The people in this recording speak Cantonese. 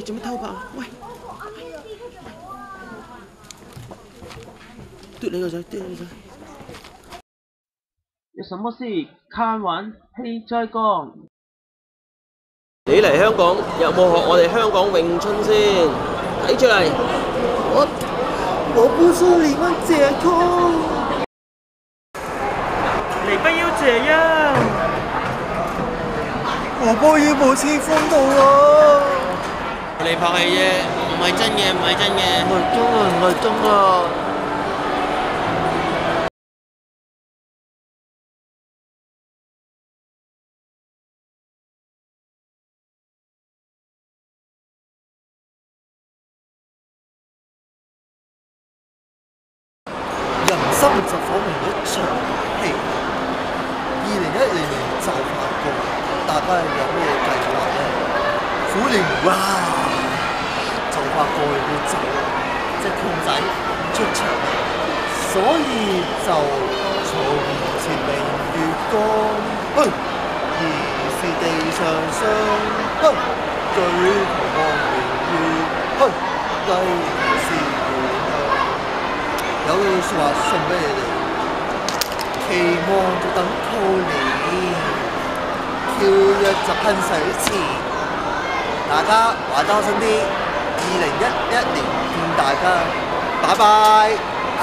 做乜偷拍啊？喂，嘟你個嘴，嘟你個嘴。有什麼事？看完戲再講。你嚟香港有冇學我哋香港詠春先？睇出嚟。我不是你們解脱。你不要這樣。我波已冇切風度啊！你拍戲啫，唔係真嘅，唔係真嘅。唔係真啊，唔係真啊！人生就仿如一場戲，2010年就快過，大家有咩計劃呢？虎年哇，就快過要走啦，隻兔仔唔出場，所以就從前明月光，疑是地上霜，舉頭望明月，低頭思故鄉。有句説話送俾你哋，期望就等兔年，跳躍就噴水池。大家玩得開心啲，2011年見大家，拜拜啊！